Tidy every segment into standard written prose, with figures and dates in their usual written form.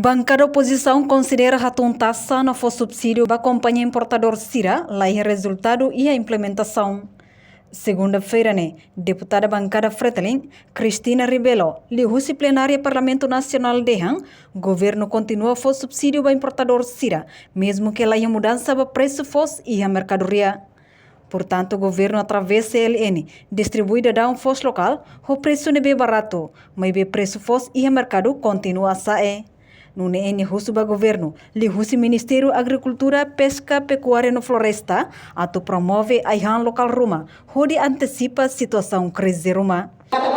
Bancada oposição considera a taxa no subsídio da companhia importador Sira lá é resultado e a implementação. Segunda-feira, deputada bancada Fretilin, Cristina Rebelo, liu-se plenária Parlamento Nacional de Han, governo continua a subsídio para importador Sira, mesmo que lá a mudança para preço fosse e a mercadoria. Portanto, o governo, através do CLN, distribui da um fosse local, o preço não é barato, mas o preço fosse e o mercado continua a sair. No NN Russo governo, li Russo Ministério Agricultura, Pesca, Pecuária e Floresta, ato promove a ihan local Roma, onde antecipa a situação crise Roma. Taxa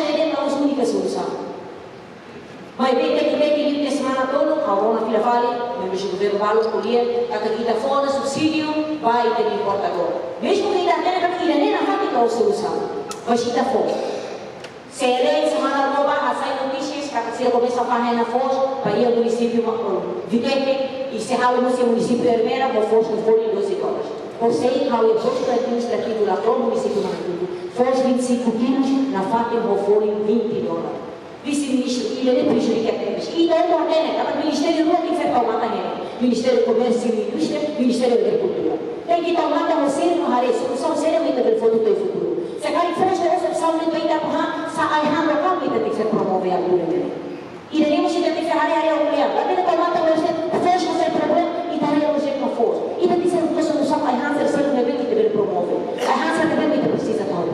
de não é a única solução. Mas bem que semana toda, a Roma Vila Vale, membros do governo Vale, escolher a quita fora subsídio, vai ter importador. Mesmo que ainda tenha que ir nem na fábrica a solução, mas quita fora. Se ele semana nova, a sair notícias que a terceira começa a fazer na Foz, para ir ao município Viteque, e se rala no seu município Hermera, com Foz no folha de 12 horas. Ou seja, rala o posto administrativo lá para o município Mantudo, Foz 25 quilos, na Fátima, com folha $20. Vice-ministro, ele não prejudica apenas. E não ordena, o Ministério não tem que ser tomada nele. Ministério do Comércio e Indústria, Ministério da Agricultura. Tem que tomar uma série de solução seriamente do futuro. Se a gente faz essa opção, não tem que dar a errada local, tem que ser promover a agricultura dele. E daí você tem que fazer a área nuclear. Lá tem que tomar você fez você problema e daí você não for. E tem que ser uma solução a errada, ser um evento que deve promover. A errada também precisa de uma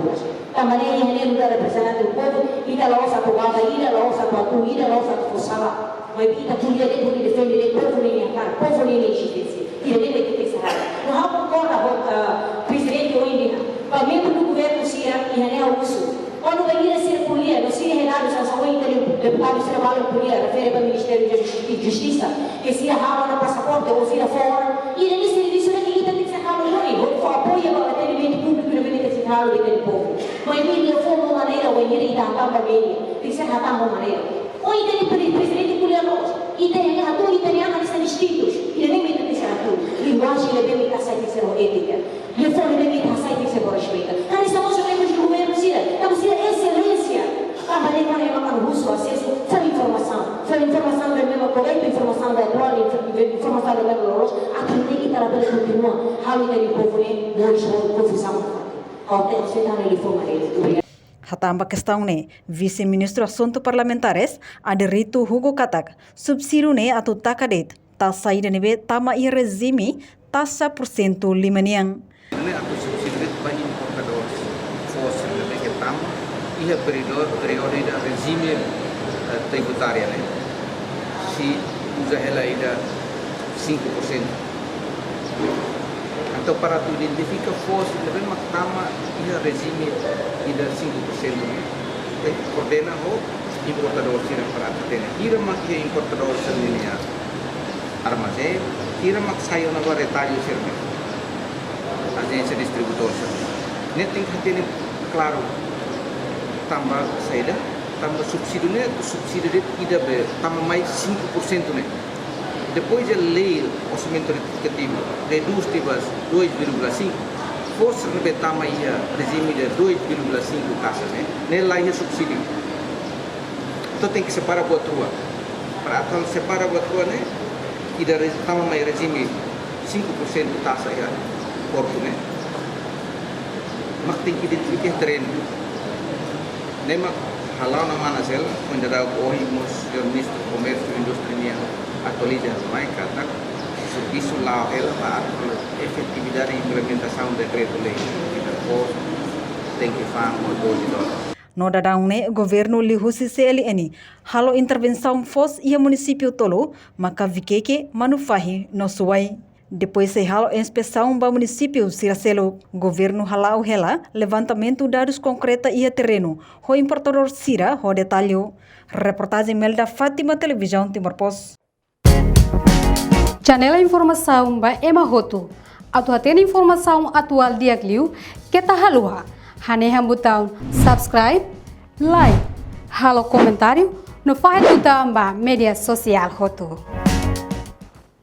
da maneira em que representante do povo, e da nossa tomada, e da nossa atuação, e da nossa forçada. Mas e da polícia de defender o povo nem a cara, o povo nem a existência. E daí tem que ser errado. Não concorda com o presidente hoje, para membro do governo Cira e René Augusto. Quando vai ir a ser polícia, no Cira Renato Sanção, deputado de trabalho polícia, refere para o Ministério da Justiça, que Cira rala no passaporte ou Cira fora, e daí serviço daqui tem que ser ralo hoje, onde for apoio para o atendimento público e o que ralo do povo. Mas ele foi uma maneira, o ele está a família, tem que ser ratado uma maneira. Ou ele tem presidente polianos, e tem ator italiano que são distintos, e nem tem que ser ator. Linguagem ele deve estar sem ser ética, e o fone deve estar sem ser por respeito. Então estamos membros do governo Cira, estamos Cira excelência. A maneira que o russo acesso foi informação da mesma correta, informação da atual, informação da mesma luz, aqui tem que estar a pele continua, a luta do povo, não confusão. Hatamba questão vice-ministro assunto parlamentares Aderito Hugo Katak subsídio atu takadet ta saída nebe tama i regime taxa % limaniang. Atu subsídio para importadores fosse nebe que tam ia período da regime tributária se usa ela ida 5%. Então, para tu identificar força, também matama e a regime e da 5%. Coordena o importador sira para ter. Tira mak que importador sendiri armazém, tira mak saio na retalho sirme. Agência distribuidor sirme. Net tem que ter claro tambah saída, tambah subsídio de ida be tambah mais 5% Depois a lei orçamento retetivo reduz para 2,5, força repetir mais regime de 2,5 taxa, nela é subsídio. Então tem que separar a rua. Para separar a rua, e da tama mais regime 5% taxa ya porto, Mas tem que identificar terreno. Nema halal na mana sel, menjadi ohimos ministro comércio e indústria atualiza mais kata serviço lá ela para efetividade e implementação do decreto-lei que depois tem que fazer $12. No dadang governo lihusi CLN halo intervenção fos ia município tolo maka vikeke manufahi no suai. Depois se halo inspeção ba município Siracelo, governo halau hela levantamento dados concreta ia terreno, ho importador Sira ho detalho. Reportagem Melda Fátima Televisão Timor Post. Janela informação ba Emahoto. Atu tem informação atual dia kliu kita halua. Hane botão subscribe, like, halo comentário no faixa do media social hoto.